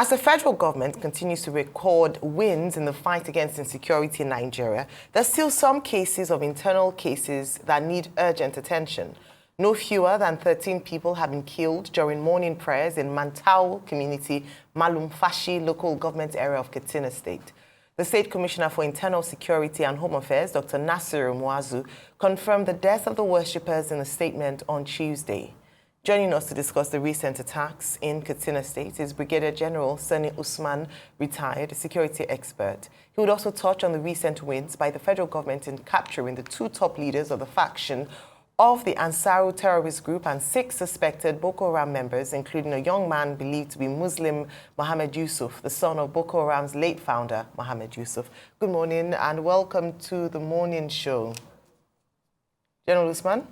As the federal government continues to record wins in the fight against insecurity in Nigeria, there's still some cases of internal cases that need urgent attention. No fewer than 13 people have been killed during morning prayers in Mantau community, Malumfashi local government area of Katsina State. The State Commissioner for Internal Security and Home Affairs, Dr. Nasiru Muazu, confirmed the death of the worshippers in a statement on Tuesday. Joining us to discuss the recent attacks in Katsina State is Brigadier General Sani Usman, retired security expert. He would also touch on the recent wins by the federal government in capturing the two top leaders of the faction of the Ansaru terrorist group and 6 suspected Boko Haram members, including a young man believed to be Muslim, Mohammed Yusuf, the son of Boko Haram's late founder, Mohammed Yusuf. Good morning and welcome to the morning show. General Usman?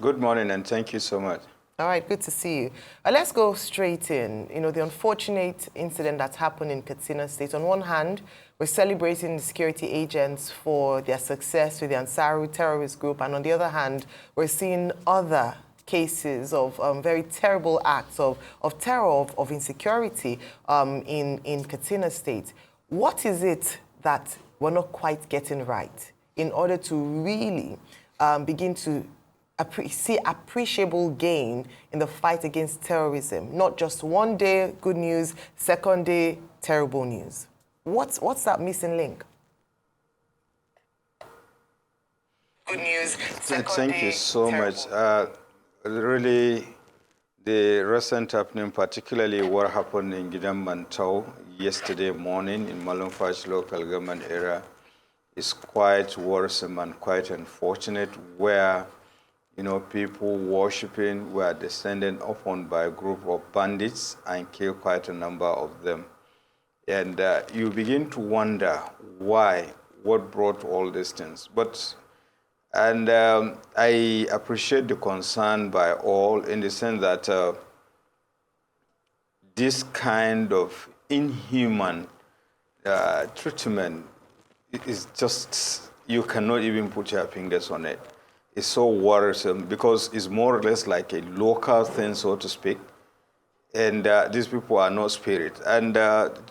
Good morning and thank you so much. All right, good to see you. Let's go straight in. The unfortunate incident that happened in Katsina State. On one hand, we're celebrating the security agents for their success with the Ansaru terrorist group. And on the other hand, we're seeing other cases of very terrible acts of terror, of insecurity in Katsina State. What is it that we're not quite getting right in order to really begin to see appreciable gain in the fight against terrorism? Not just one day good news, second day terrible news. What's that missing link? Good news, second Thank you so much. Really, the recent happening, particularly what happened in Gidam Mantau yesterday morning in Malumfash local government area, is quite worrisome and quite unfortunate, where people worshipping were descended upon by a group of bandits and killed quite a number of them. And you begin to wonder why, what brought all these things. I appreciate the concern by all in the sense that this kind of inhuman treatment is just, you cannot even put your fingers on it. It's so worrisome because it's more or less like a local thing, so to speak. And these people are not spirit. And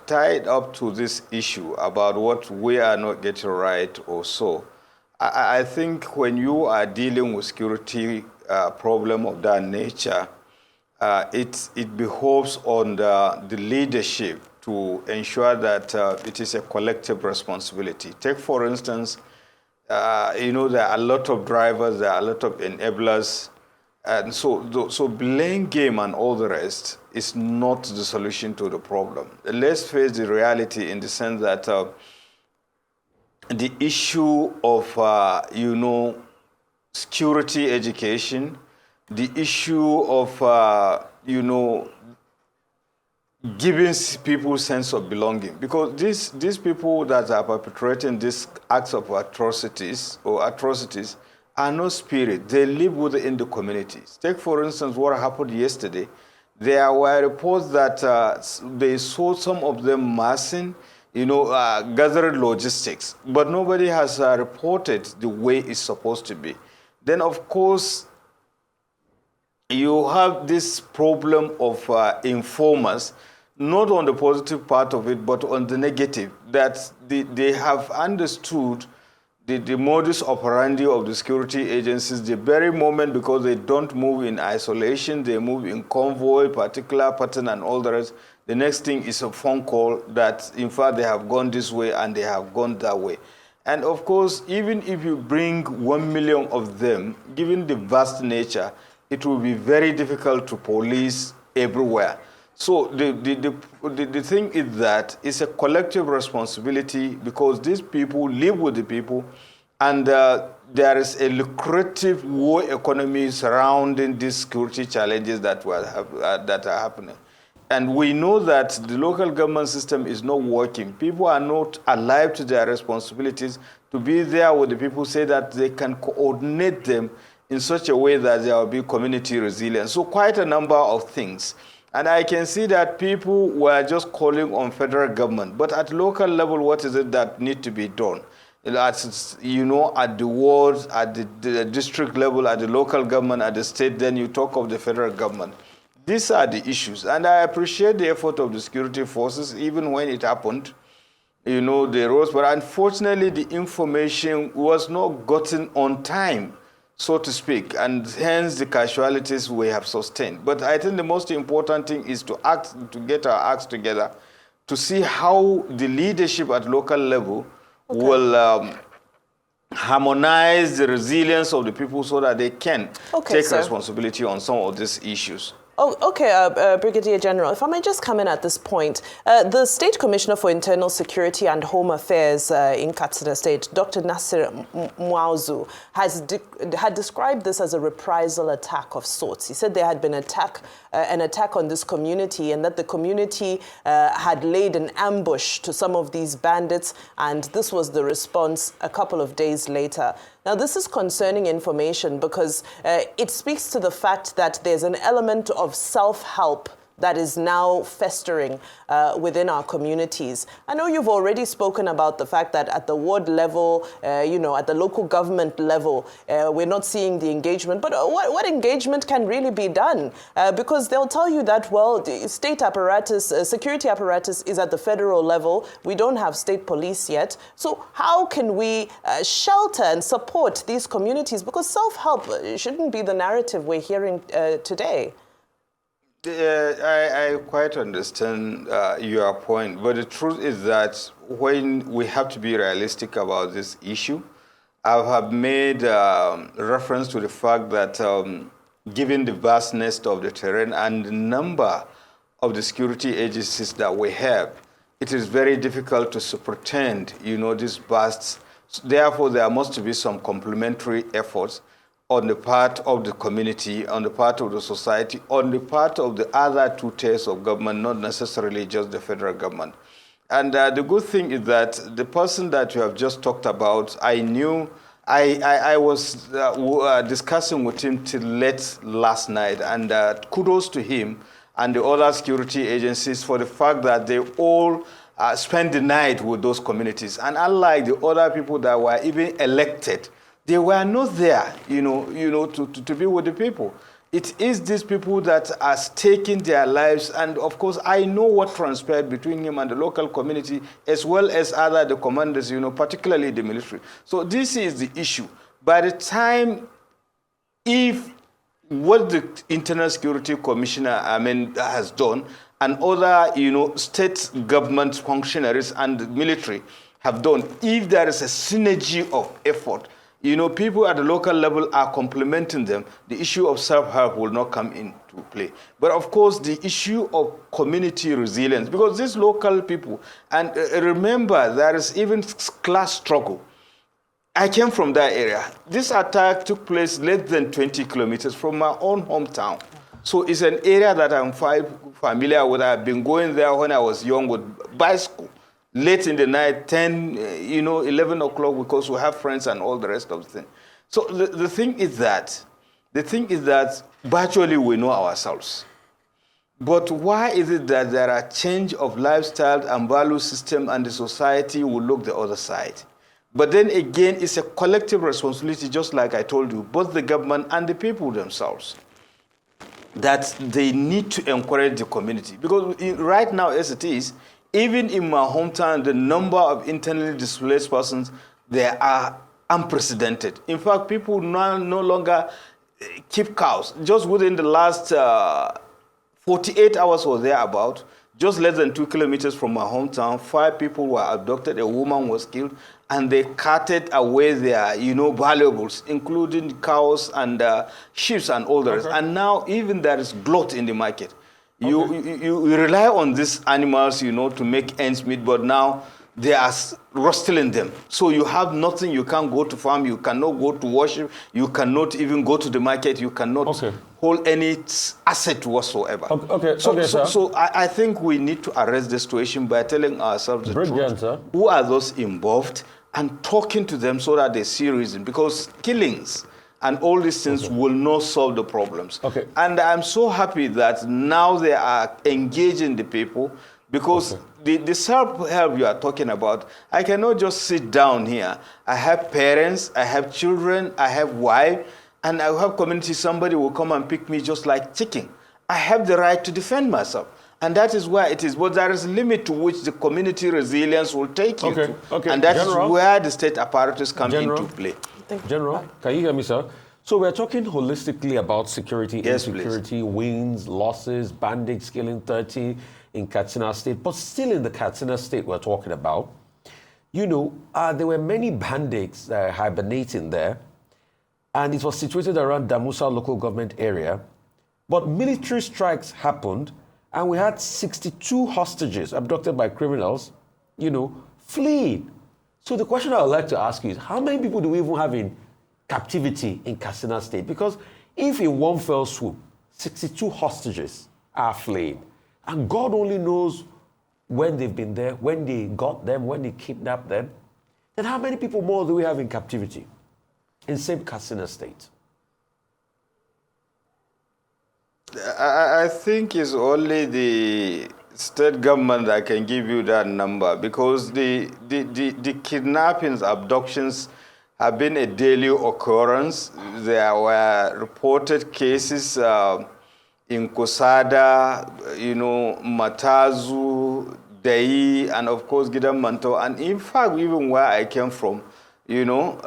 tied up to this issue about what we are not getting right or so, I think when you are dealing with security problem of that nature, it behoves on the leadership to ensure that it is a collective responsibility. Take, for instance, there are a lot of drivers, there are a lot of enablers, and so blame game and all the rest is not the solution to the problem. Let's face the reality in the sense that the issue of security education, the issue of giving people sense of belonging, because these people that are perpetrating these acts of atrocities are no spirit. They live within the communities. Take, for instance, what happened yesterday. There were reports that they saw some of them massing, gathering logistics, but nobody has reported the way it's supposed to be. Then, of course, you have this problem of informers, not on the positive part of it, but on the negative, that they have understood the modus operandi of the security agencies the very moment, because they don't move in isolation, they move in convoy, particular pattern and all the rest. The next thing is a phone call that, in fact, they have gone this way and they have gone that way. And of course, even if you bring 1 million of them, given the vast nature, it will be very difficult to police everywhere. So the thing is that it's a collective responsibility, because these people live with the people, and there is a lucrative war economy surrounding these security challenges that are happening. And we know that the local government system is not working. People are not alive to their responsibilities to be there with the people, say that they can coordinate them in such a way that there will be community resilience. So quite a number of things. And I can see that people were just calling on federal government. But at local level, what is it that needs to be done? At the wards, at the district level, at the local government, at the state, then you talk of the federal government. These are the issues. And I appreciate the effort of the security forces, even when it happened. You know, they rose, but unfortunately the information was not gotten on time, so to speak, and hence the casualties we have sustained. But I think the most important thing is to get our acts together to see how the leadership at local level will harmonize the resilience of the people so that they can take responsibility on some of these issues. Oh, okay, Brigadier General, if I may just come in at this point. The State Commissioner for Internal Security and Home Affairs in Katsina State, Dr. Nasir Mwauzu, had described this as a reprisal attack of sorts. He said there had been an attack on this community and that the community had laid an ambush to some of these bandits, and this was the response a couple of days later. Now, this is concerning information because it speaks to the fact that there's an element of self-help that is now festering within our communities. I know you've already spoken about the fact that at the ward level, at the local government level, we're not seeing the engagement. But what engagement can really be done? Because they'll tell you that, well, the state apparatus, security apparatus is at the federal level. We don't have state police yet. So how can we shelter and support these communities? Because self-help shouldn't be the narrative we're hearing today. I quite understand your point, but the truth is that when we have to be realistic about this issue, I have made reference to the fact that given the vastness of the terrain and the number of the security agencies that we have, it is very difficult to superintend, these vast. Therefore, there must be some complementary efforts on the part of the community, on the part of the society, on the part of the other two tiers of government, not necessarily just the federal government. And the good thing is that the person that you have just talked about, I knew, I was discussing with him till late last night, and kudos to him and the other security agencies for the fact that they all spend the night with those communities. And unlike the other people that were even elected, they were not there, to be with the people. It is these people that are staking their lives, and of course, I know what transpired between him and the local community, as well as the commanders, particularly the military. So this is the issue. By the time, if what the Internal Security Commissioner, has done, and other, state government functionaries and the military have done, if there is a synergy of effort, people at the local level are complementing them, the issue of self-help will not come into play. But of course, the issue of community resilience, because these local people, and remember, there is even class struggle. I came from that area. This attack took place less than 20 kilometers from my own hometown. So it's an area that I'm familiar with. I've been going there when I was young with bicycle. Late in the night, 10, 11 o'clock, because we have friends and all the rest of the thing. So the thing is that virtually we know ourselves. But why is it that there are change of lifestyle and value system and the society will look the other side? But then again, it's a collective responsibility, just like I told you, both the government and the people themselves, that they need to encourage the community. Because right now, as it is, even in my hometown, the number of internally displaced persons, they are unprecedented. In fact, people no longer keep cows. Just within the last 48 hours or thereabout, just less than 2 kilometers from my hometown, 5 people were abducted, a woman was killed, and they carted away their, valuables, including cows and sheep and all the rest. And now even there is glut in the market. You rely on these animals, to make ends meet, but now they are rustling them. So you have nothing, you can't go to farm, you cannot go to worship, you cannot even go to the market, you cannot hold any asset whatsoever. So I think we need to arrest the situation by telling ourselves the truth. Who are those involved, and talking to them so that they see reason, because killings and all these things will not solve the problems. And I'm so happy that now they are engaging the people, because the self-help you are talking about, I cannot just sit down here. I have parents, I have children, I have wife, and I have community. Somebody will come and pick me just like chicken. I have the right to defend myself. And that is where it is. But there is a limit to which the community resilience will take you to. Okay. And that General, is where the state apparatus come into play. General, can you hear me, sir? So we're talking holistically about security, yes, insecurity, wins, losses, bandits killing 30 in Katsina State. But still in the Katsina State we're talking about, you know, there were many bandits hibernating there. And it was situated around Damusa local government area. But military strikes happened, and we had 62 hostages abducted by criminals, you know, fleeing. So the question I would like to ask you is, how many people do we even have in captivity in Katsina State? Because if in one fell swoop, 62 hostages are fleeing, and God only knows when they've been there, when they got them, when they kidnapped them, then how many people more do we have in captivity in same Katsina State? I think it's only the state government that can give you that number, because the kidnappings, abductions have been a daily occurrence. There were reported cases in Kusada, you know, Matazu, Dei, and of course Gidamanto, and in fact even where I came from, you know,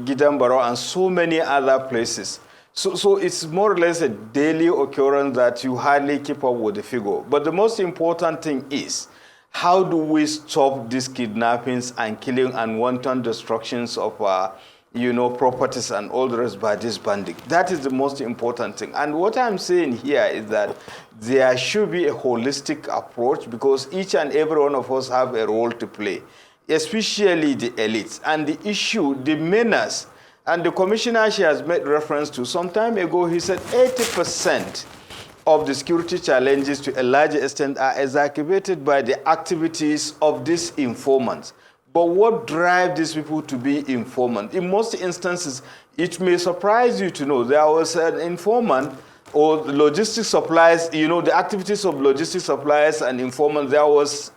Gidambaro and so many other places. So it's more or less a daily occurrence that you hardly keep up with the figure. But the most important thing is, how do we stop these kidnappings and killing and wanton destructions of, you know, properties and all the rest by this bandit? That is the most important thing. And what I'm saying here is that there should be a holistic approach, because each and every one of us have a role to play, especially the elites. And the issue, the menace, and the commissioner she has made reference to some time ago, he said 80% of the security challenges to a large extent are exacerbated by the activities of these informants. But what drives these people to be informants? In most instances, it may surprise you to know there was an informant or logistics suppliers, you know, the activities of logistics suppliers and informants. There was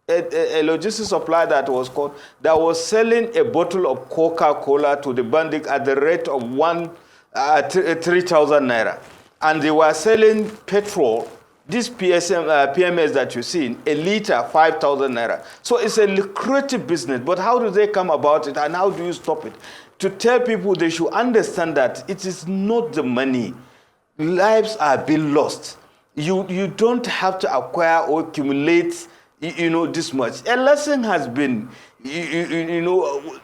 a logistics supplier that was called, that was selling a bottle of Coca-Cola to the bandit at the rate of 3,000 naira. And they were selling petrol, this PMS that you see, a liter, 5,000 naira. So it's a lucrative business, but how do they come about it, and how do you stop it? To tell people they should understand that it is not the money. Lives are being lost. You don't have to acquire or accumulate, you know, this much. A lesson has been, you know,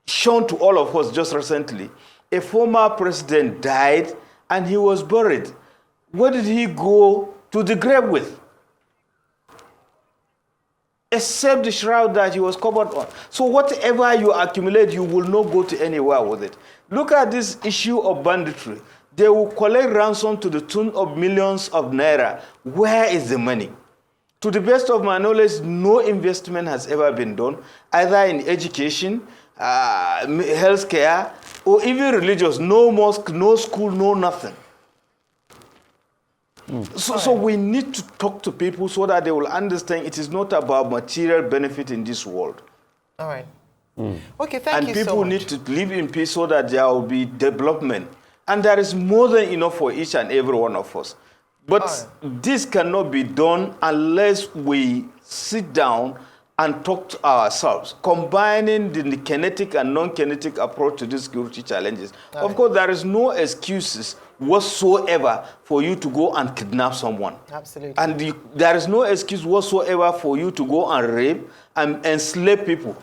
shown to all of us just recently. A former president died and he was buried. What did he go to the grave with? Except the shroud that he was covered on. So whatever you accumulate, you will not go to anywhere with it. Look at this issue of banditry. They will collect ransom to the tune of millions of naira. Where is the money? To the best of my knowledge, no investment has ever been done, either in education, healthcare, or even religious. No mosque, no school, no nothing. So we need to talk to people so that they will understand it is not about material benefit in this world. All right. Okay, thank you so much. And people need to live in peace so that there will be development. And there is more than enough for each and every one of us. But this cannot be done unless we sit down and talk to ourselves, combining the kinetic and non-kinetic approach to these security challenges. Of course, there is no excuses whatsoever for you to go and kidnap someone. Absolutely. And there is no excuse whatsoever for you to go and rape and enslave people.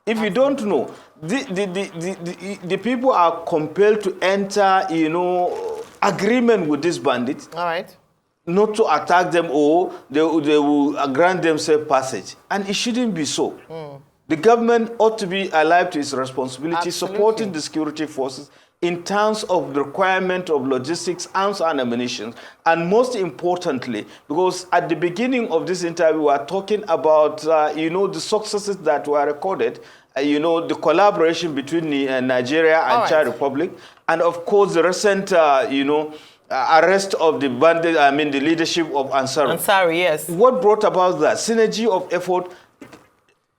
If you don't know, the people are compelled to enter, you know, agreement with these bandits. All right. Not to attack them, or they will grant themselves passage. And it shouldn't be so. The government ought to be alive to its responsibility, supporting the security forces in terms of the requirement of logistics, arms and ammunition. And most importantly, because at the beginning of this interview, we are talking about, you know, the successes that were recorded, you know, the collaboration between Nigeria and Chad Republic, and of course the recent, you know, arrest of the bandit, the leadership of Ansari. Ansari, yes. What brought about that? Synergy of effort.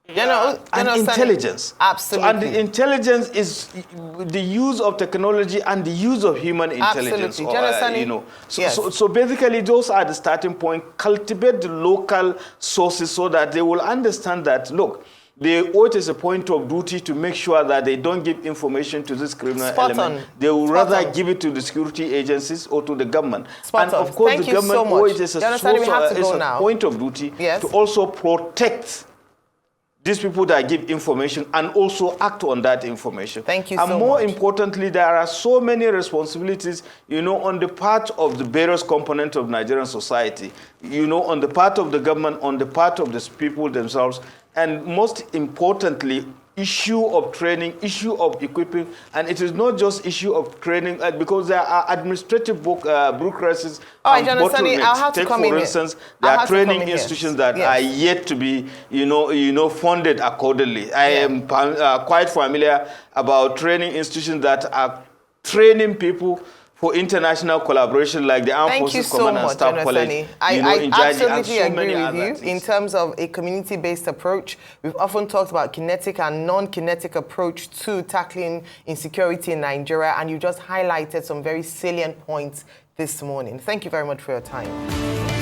and intelligence. Absolutely. And the intelligence is the use of technology and the use of human intelligence. Absolutely. So basically, those are the starting point. Cultivate the local sources so that they will understand that, look, they owe it as a point of duty to make sure that they don't give information to this criminal element. They will rather give it to the security agencies or to the government. And of course, the government owe it as a point of duty to also protect these people that give information and also act on that information. Thank you so much. And more importantly, there are so many responsibilities, on the part of the various components of Nigerian society, on the part of the government, on the part of the people themselves, and most importantly, issue of training, issue of equipping, and it is not just issue of training because there are administrative bureaucracies and bottlenecks. Take, for instance, there are training institutions that are yet to be, funded accordingly. I am quite familiar about training institutions that are training people for international collaboration, like the Armed Forces Command and Staff College. I absolutely agree with you in terms of a community-based approach. We've often talked about kinetic and non-kinetic approach to tackling insecurity in Nigeria, and you just highlighted some very salient points this morning. Thank you very much for your time.